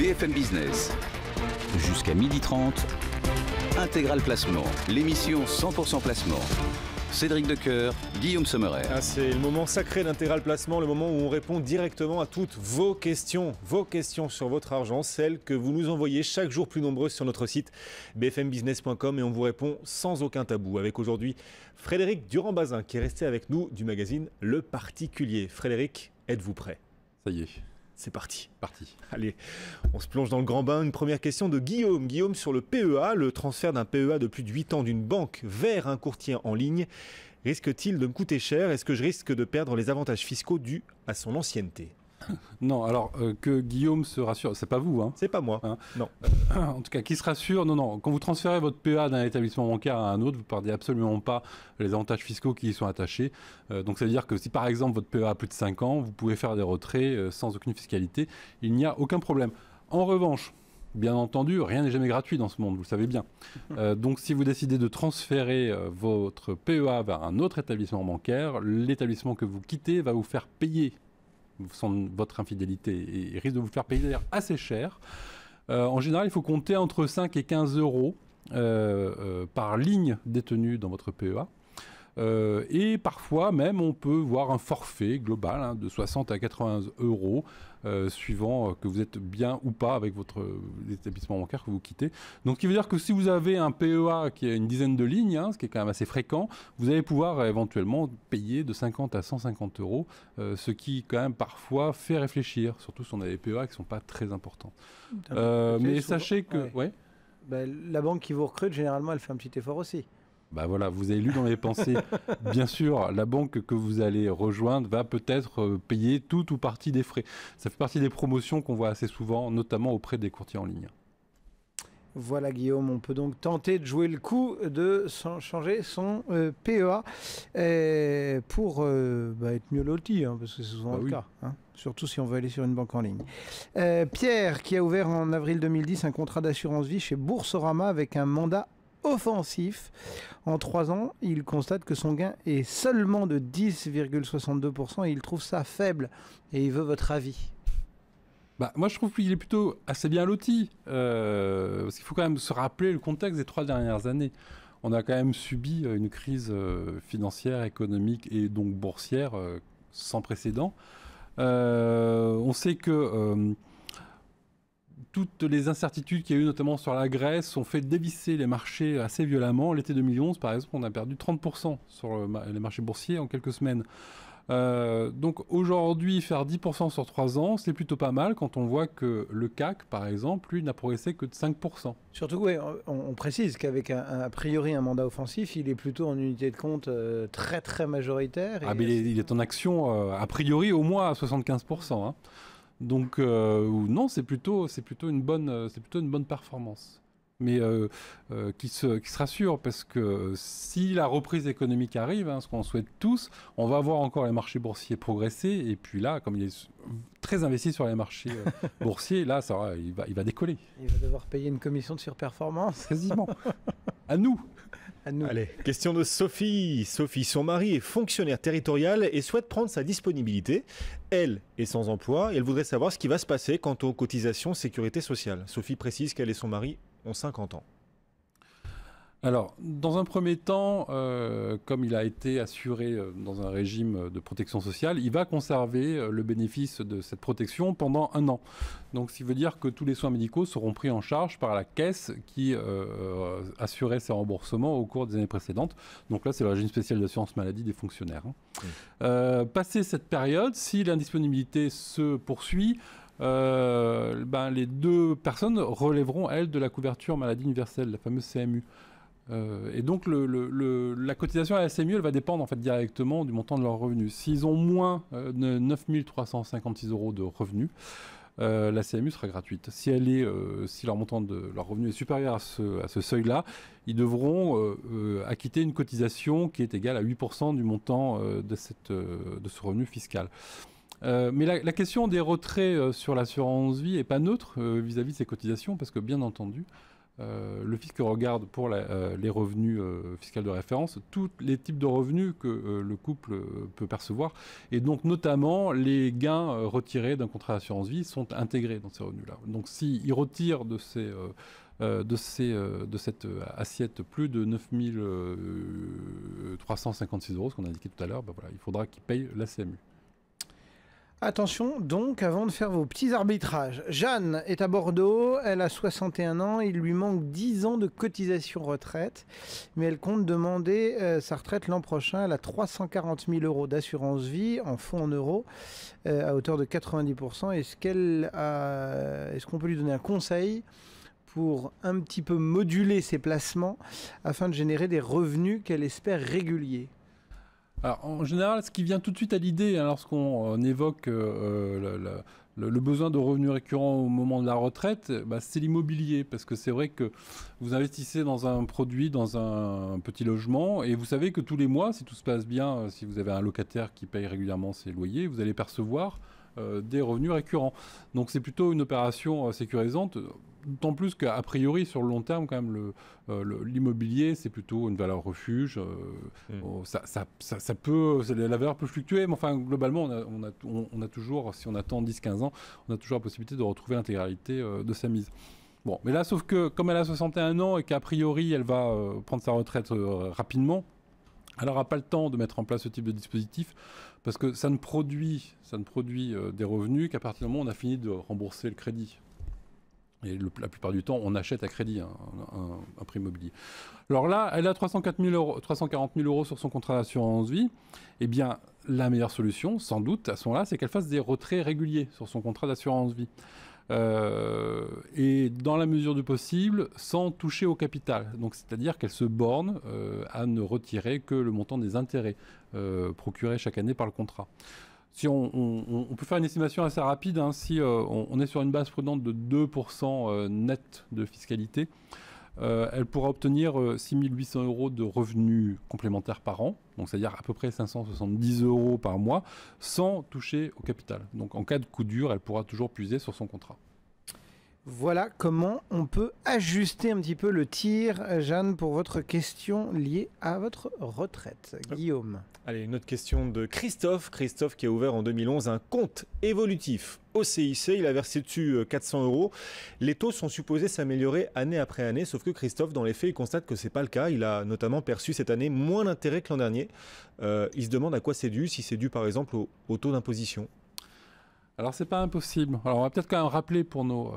BFM Business. Jusqu'à 12h30, Intégral Placement, l'émission 100% placement. Cédric Decoeur, Guillaume Sommerer. C'est le moment sacré d'Intégral Placement, le moment où on répond directement à toutes vos questions sur votre argent, celles que vous nous envoyez chaque jour plus nombreuses sur notre site bfmbusiness.com, et on vous répond sans aucun tabou. Avec aujourd'hui Frédéric Durand-Bazin qui est resté avec nous du magazine Le Particulier. Frédéric, êtes-vous prêt? Ça y est. C'est parti. Parti. Allez, on se plonge dans le grand bain. Une première question de Guillaume. Guillaume, sur le PEA, le transfert d'un PEA de plus de 8 ans d'une banque vers un courtier en ligne risque-t-il de me coûter cher? Est-ce que je risque de perdre les avantages fiscaux dus à son ancienneté? Non, alors que Guillaume se rassure, c'est pas vous, hein? C'est pas moi, hein? Non. En tout cas, qui se rassure, non, quand vous transférez votre PEA d'un établissement bancaire à un autre, vous ne perdez absolument pas les avantages fiscaux qui y sont attachés. Donc ça veut dire que si par exemple votre PEA a plus de 5 ans, vous pouvez faire des retraits sans aucune fiscalité, il n'y a aucun problème. En revanche, bien entendu, rien n'est jamais gratuit dans ce monde, vous le savez bien. Donc si vous décidez de transférer votre PEA vers un autre établissement bancaire, l'établissement que vous quittez va vous faire payer votre infidélité et risque de vous faire payer d'ailleurs assez cher. En général, il faut compter entre 5 et 15 euros par ligne détenue dans votre PEA. Et parfois même on peut voir un forfait global de 60 à 80 euros suivant que vous êtes bien ou pas avec votre établissement bancaire que vous quittez. Donc ce qui veut dire que si vous avez un PEA qui a une dizaine de lignes, ce qui est quand même assez fréquent, vous allez pouvoir éventuellement payer de 50 à 150 euros, ce qui quand même parfois fait réfléchir, surtout si on a des PEA qui ne sont pas très importants. Mais sachez que... Ouais. La banque qui vous recrute, généralement, elle fait un petit effort aussi. Bah voilà, vous avez lu dans les pensées. Bien sûr, la banque que vous allez rejoindre va peut-être payer tout ou partie des frais. Ça fait partie des promotions qu'on voit assez souvent, notamment auprès des courtiers en ligne. Voilà Guillaume, on peut donc tenter de jouer le coup de changer son PEA pour être mieux loti, parce que c'est souvent le cas, surtout si on veut aller sur une banque en ligne. Pierre, qui a ouvert en avril 2010 un contrat d'assurance vie chez Boursorama avec un mandat offensif. En 3 ans, il constate que son gain est seulement de 10,62% et il trouve ça faible. Et il veut votre avis. Moi, je trouve qu'il est plutôt assez bien loti. Parce qu'il faut quand même se rappeler le contexte des 3 dernières années. On a quand même subi une crise financière, économique et donc boursière sans précédent. On sait que toutes les incertitudes qu'il y a eu, notamment sur la Grèce, ont fait dévisser les marchés assez violemment. L'été 2011, par exemple, on a perdu 30% sur les marchés boursiers en quelques semaines. Donc aujourd'hui, faire 10% sur 3 ans, c'est plutôt pas mal quand on voit que le CAC, par exemple, lui, n'a progressé que de 5%. Surtout, on précise qu'avec a priori un mandat offensif, il est plutôt en unité de compte très très majoritaire. Mais il est en action, a priori, au moins à 75%. Donc non, c'est plutôt une bonne performance. Mais qui se rassure, parce que si la reprise économique arrive, ce qu'on souhaite tous, on va voir encore les marchés boursiers progresser. Et puis là, comme il est très investi sur les marchés boursiers, là, il va décoller. Il va devoir payer une commission de surperformance. Quasiment. À nous. Allez, question de Sophie. Sophie, son mari est fonctionnaire territorial et souhaite prendre sa disponibilité. Elle est sans emploi et elle voudrait savoir ce qui va se passer quant aux cotisations sécurité sociale. Sophie précise qu'elle et son mari ont 50 ans. Alors, dans un premier temps, comme il a été assuré dans un régime de protection sociale, il va conserver le bénéfice de cette protection pendant 1 an. Donc, ce qui veut dire que tous les soins médicaux seront pris en charge par la caisse qui assurait ses remboursements au cours des années précédentes. Donc là, c'est le régime spécial d'assurance maladie des fonctionnaires. Passé cette période, si l'indisponibilité se poursuit, les 2 personnes relèveront, elles, de la couverture maladie universelle, la fameuse CMU. Et donc la cotisation à la CMU, elle va dépendre en fait directement du montant de leurs revenus. S'ils ont moins de 9 356 euros de revenus, la CMU sera gratuite. Si leur montant de leur revenu est supérieur à ce seuil-là, ils devront acquitter une cotisation qui est égale à 8% du montant de ce revenu fiscal. Mais la question des retraits sur l'assurance vie n'est pas neutre vis-à-vis de ces cotisations, parce que bien entendu, le fisc regarde pour les revenus fiscaux de référence tous les types de revenus que le couple peut percevoir. Et donc, notamment, les gains retirés d'un contrat d'assurance vie sont intégrés dans ces revenus-là. Donc, s'il retire de cette assiette plus de 9 356 €, ce qu'on a indiqué tout à l'heure, il faudra qu'il paye la CMU. Attention donc avant de faire vos petits arbitrages. Jeanne est à Bordeaux, elle a 61 ans, il lui manque 10 ans de cotisation retraite, mais elle compte demander sa retraite l'an prochain. Elle a 340 000 € d'assurance vie en fonds en euros à hauteur de 90%. Est-ce qu'on peut lui donner un conseil pour un petit peu moduler ses placements afin de générer des revenus qu'elle espère réguliers? Alors, en général, ce qui vient tout de suite à l'idée lorsqu'on évoque le besoin de revenus récurrents au moment de la retraite, c'est l'immobilier. Parce que c'est vrai que vous investissez dans un produit, dans un petit logement, et vous savez que tous les mois, si tout se passe bien, si vous avez un locataire qui paye régulièrement ses loyers, vous allez percevoir des revenus récurrents. Donc c'est plutôt une opération sécurisante. D'autant plus qu'à priori, sur le long terme, quand même, l'immobilier, c'est plutôt une valeur refuge. Ça peut, la valeur peut fluctuer, mais enfin, globalement, on a toujours, si on attend 10-15 ans, on a toujours la possibilité de retrouver l'intégralité de sa mise. Bon, mais là, sauf que comme elle a 61 ans et qu'a priori, elle va prendre sa retraite rapidement, elle n'aura pas le temps de mettre en place ce type de dispositif parce que ça ne produit des revenus qu'à partir du moment où on a fini de rembourser le crédit. Et la plupart du temps, on achète à crédit un prêt immobilier. Alors là, elle a 340 000 € sur son contrat d'assurance vie. Eh bien, la meilleure solution, sans doute, à ce moment-là, c'est qu'elle fasse des retraits réguliers sur son contrat d'assurance vie. Et dans la mesure du possible, sans toucher au capital. Donc, c'est-à-dire qu'elle se borne à ne retirer que le montant des intérêts procurés chaque année par le contrat. Si on peut faire une estimation assez rapide, si on est sur une base prudente de 2% net de fiscalité, elle pourra obtenir 6 800 € de revenus complémentaires par an, donc c'est-à-dire à peu près 570 € par mois, sans toucher au capital. Donc en cas de coup dur, elle pourra toujours puiser sur son contrat. Voilà comment on peut ajuster un petit peu le tir, Jeanne, pour votre question liée à votre retraite. Guillaume. Allez, une autre question de Christophe. Christophe qui a ouvert en 2011 un compte évolutif au CIC. Il a versé dessus 400 €. Les taux sont supposés s'améliorer année après année, sauf que Christophe, dans les faits, il constate que ce n'est pas le cas. Il a notamment perçu cette année moins d'intérêt que l'an dernier. Il se demande à quoi c'est dû, si c'est dû par exemple au taux d'imposition. Alors, c'est pas impossible. Alors, on va peut-être quand même rappeler pour nos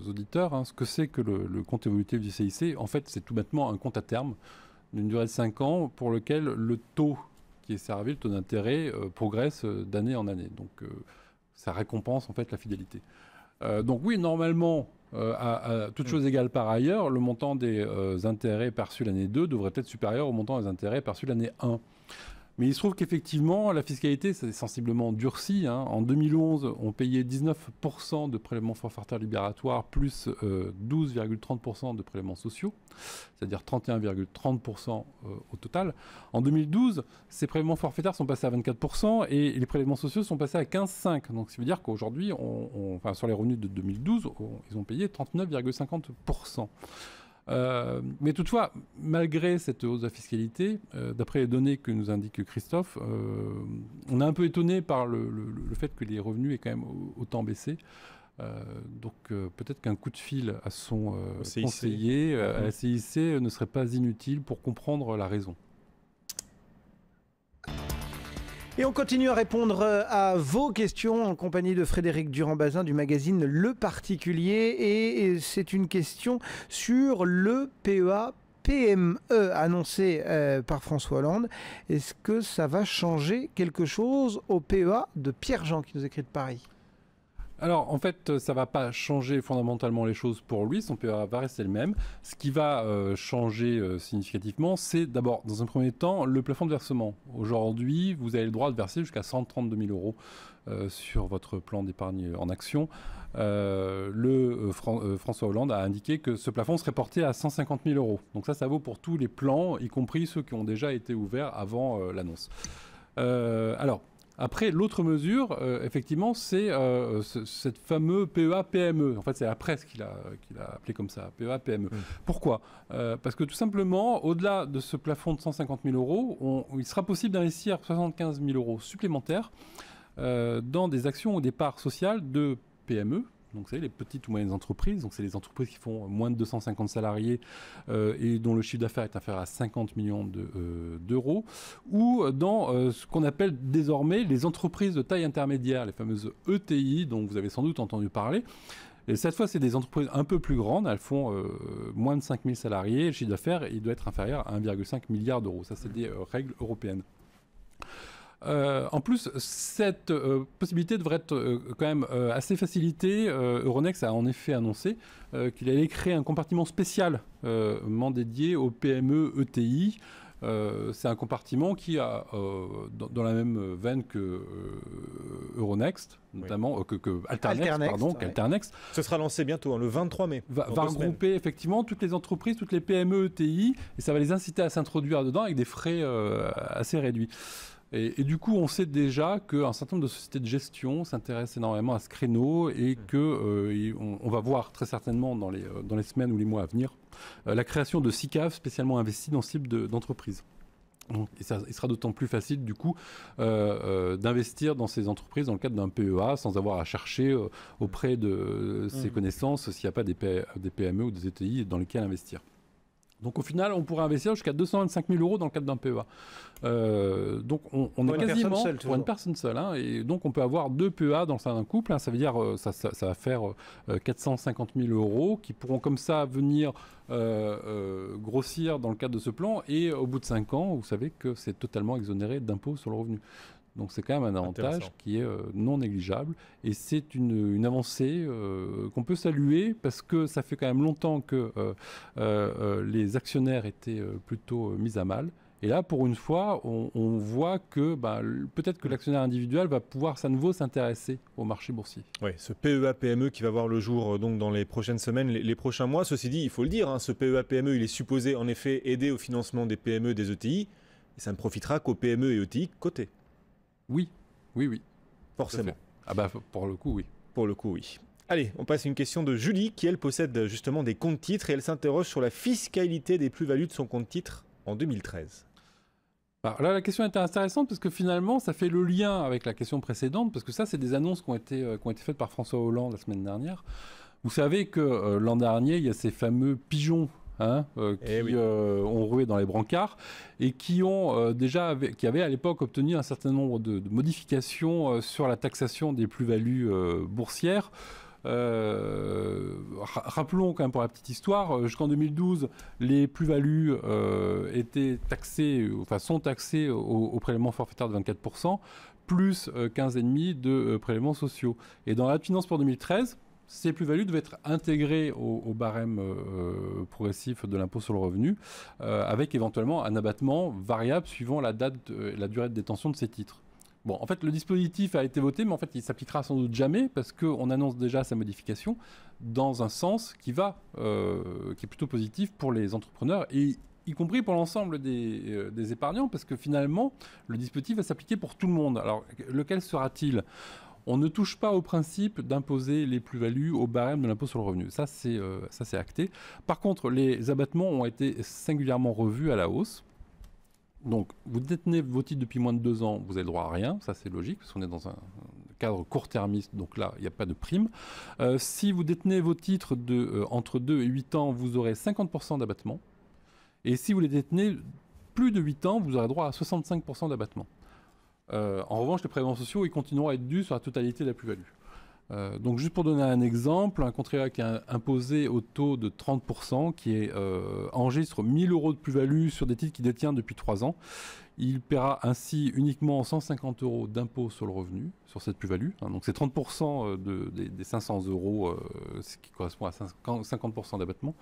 auditeurs ce que c'est que le compte évolutif du CIC. En fait, c'est tout bêtement un compte à terme d'une durée de 5 ans pour lequel le taux qui est servi, le taux d'intérêt, progresse d'année en année. Donc, ça récompense en fait la fidélité. Donc oui, normalement, à toute chose égale par ailleurs, le montant des intérêts perçus l'année 2 devrait être supérieur au montant des intérêts perçus l'année 1. Mais il se trouve qu'effectivement, la fiscalité s'est sensiblement durcie. En 2011, on payait 19% de prélèvements forfaitaires libératoires plus 12,30% de prélèvements sociaux, c'est-à-dire 31,30% au total. En 2012, ces prélèvements forfaitaires sont passés à 24% et les prélèvements sociaux sont passés à 15,5%. Donc ça veut dire qu'aujourd'hui, sur les revenus de 2012, ils ont payé 39,50%. Mais toutefois, malgré cette hausse de la fiscalité, d'après les données que nous indique Christophe, on est un peu étonné par le fait que les revenus aient quand même autant baissé. Donc peut-être qu'un coup de fil à son conseiller, à la CIC, ne serait pas inutile pour comprendre la raison. Et on continue à répondre à vos questions en compagnie de Frédéric Durand-Bazin du magazine Le Particulier. Et c'est une question sur le PEA PME annoncé par François Hollande. Est-ce que ça va changer quelque chose au PEA de Pierre-Jean qui nous écrit de Paris ? Alors, en fait, ça ne va pas changer fondamentalement les choses pour lui. Son PEA va rester le même. Ce qui va changer significativement, c'est d'abord, dans un premier temps, le plafond de versement. Aujourd'hui, vous avez le droit de verser jusqu'à 132 000 € sur votre plan d'épargne en action. François Hollande a indiqué que ce plafond serait porté à 150 000 €. Donc ça vaut pour tous les plans, y compris ceux qui ont déjà été ouverts avant l'annonce. Alors, Après, l'autre mesure, effectivement, c'est cette fameux PEA-PME. En fait, c'est la presse qui l'a appelé comme ça, PEA-PME. Pourquoi ? Parce que tout simplement, au-delà de ce plafond de 150 000 euros, il sera possible d'investir 75 000 euros supplémentaires dans des actions ou des parts sociales de PME. Donc, c'est les petites ou moyennes entreprises. Donc, c'est les entreprises qui font moins de 250 salariés et dont le chiffre d'affaires est inférieur à 50 millions d'euros. Ou dans ce qu'on appelle désormais les entreprises de taille intermédiaire, les fameuses ETI, dont vous avez sans doute entendu parler. Et cette fois, c'est des entreprises un peu plus grandes. Elles font moins de 5 000 salariés. Le chiffre d'affaires, il doit être inférieur à 1,5 milliard d'euros. Ça, c'est des règles européennes. En plus, cette possibilité devrait être quand même assez facilitée. Euronext a en effet annoncé qu'il allait créer un compartiment spécial dédié aux PME ETI. C'est un compartiment qui a, dans la même veine que Euronext, notamment que Alternext. Ce sera lancé bientôt, le 23 mai. Va regrouper effectivement toutes les entreprises, toutes les PME ETI, et ça va les inciter à s'introduire dedans avec des frais assez réduits. Et du coup, on sait déjà qu'un certain nombre de sociétés de gestion s'intéressent énormément à ce créneau et qu'on va voir très certainement dans les semaines ou les mois à venir la création de SICAV spécialement investis dans ce type d'entreprise. Il sera d'autant plus facile du coup d'investir dans ces entreprises dans le cadre d'un PEA sans avoir à chercher auprès de ses connaissances s'il n'y a pas des PME ou des ETI dans lesquelles investir. Donc au final, on pourrait investir jusqu'à 225 000 euros dans le cadre d'un PEA. Donc on est quasiment pour une personne seule. Hein, et donc on peut avoir 2 PEA dans le sein d'un couple. Hein, ça veut dire ça va faire 450 000 euros qui pourront comme ça venir grossir dans le cadre de ce plan. Et au bout de 5 ans, vous savez que c'est totalement exonéré d'impôt sur le revenu. Donc c'est quand même un avantage qui est non négligeable et c'est une avancée qu'on peut saluer parce que ça fait quand même longtemps que les actionnaires étaient plutôt mis à mal. Et là, pour une fois, on voit que peut-être que l'actionnaire individuel va pouvoir à nouveau s'intéresser au marché boursier. Oui, ce PEA-PME qui va voir le jour donc dans les prochaines semaines, les prochains mois. Ceci dit, il faut le dire, hein, ce PEA-PME, il est supposé en effet aider au financement des PME, des ETI. Et ça ne profitera qu'aux PME et ETI cotés. Oui. Forcément. Pour le coup, oui. Pour le coup, oui. Allez, on passe à une question de Julie qui, elle, possède justement des comptes titres et elle s'interroge sur la fiscalité des plus-values de son compte titre en 2013. Alors là, la question est intéressante parce que finalement, ça fait le lien avec la question précédente parce que ça, c'est des annonces qui ont été faites par François Hollande la semaine dernière. Vous savez que l'an dernier, il y a ces fameux pigeons qui ont roué dans les brancards et qui avaient à l'époque obtenu un certain nombre de modifications sur la taxation des plus-values boursières. Rappelons quand même pour la petite histoire, jusqu'en 2012, les plus-values sont taxées au prélèvement forfaitaire de 24%, plus 15,5% de prélèvements sociaux. Et dans la finance pour 2013, ces plus-values devaient être intégrées au barème progressif de l'impôt sur le revenu, avec éventuellement un abattement variable suivant la durée de détention de ces titres. Bon, en fait, le dispositif a été voté, mais en fait, il s'appliquera sans doute jamais parce qu'on annonce déjà sa modification dans un sens qui est plutôt positif pour les entrepreneurs et y compris pour l'ensemble des épargnants, parce que finalement, le dispositif va s'appliquer pour tout le monde. Alors, lequel sera-t-il ? On ne touche pas au principe d'imposer les plus-values au barème de l'impôt sur le revenu. Ça, c'est acté. Par contre, les abattements ont été singulièrement revus à la hausse. Donc, vous détenez vos titres depuis moins de 2 ans, vous avez le droit à rien. Ça, c'est logique, parce qu'on est dans un cadre court-termiste. Donc là, il n'y a pas de prime. Si vous détenez vos titres entre 2 et 8 ans, vous aurez 50% d'abattement. Et si vous les détenez plus de 8 ans, vous aurez droit à 65% d'abattement. En revanche, les prélèvements sociaux, ils continueront à être dus sur la totalité de la plus-value. Donc juste pour donner un exemple, un contribuable qui est imposé au taux de 30%, qui enregistre 1 000 euros de plus-value sur des titres qu'il détient depuis 3 ans, il paiera ainsi uniquement 150 euros d'impôt sur le revenu, sur cette plus-value. Donc c'est 30% des 500 euros, ce qui correspond à 50% d'abattement.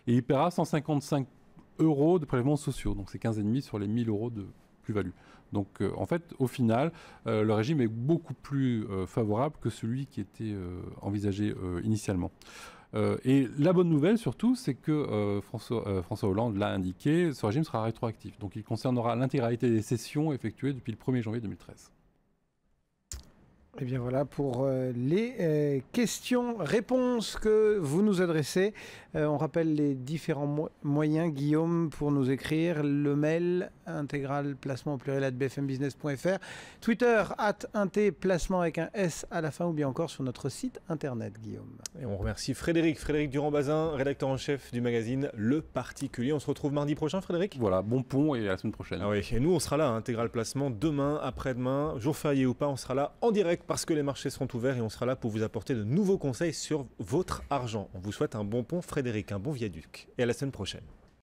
Et il paiera 155 euros de prélèvements sociaux, donc c'est 15,5 sur les 1 000 euros de plus-value. Donc en fait, au final, le régime est beaucoup plus favorable que celui qui était envisagé initialement. Et la bonne nouvelle surtout, c'est que François Hollande l'a indiqué, ce régime sera rétroactif. Donc il concernera l'intégralité des cessions effectuées depuis le 1er janvier 2013. Et bien voilà pour les questions-réponses que vous nous adressez. On rappelle les différents moyens, Guillaume, pour nous écrire. Le mail intégralplacement au pluriel @bfmbusiness.fr, Twitter @intplacement avec un S à la fin, ou bien encore sur notre site internet, Guillaume. Et on remercie Frédéric Durand-Bazin, rédacteur en chef du magazine Le Particulier. On se retrouve mardi prochain, Frédéric. Voilà, bon pont et à la semaine prochaine. Ah oui, et nous on sera là, Intégral Placement, demain, après-demain, jour férié ou pas, on sera là en direct parce que les marchés seront ouverts et on sera là pour vous apporter de nouveaux conseils sur votre argent. On vous souhaite un bon pont, Frédéric, un bon viaduc. Et à la semaine prochaine.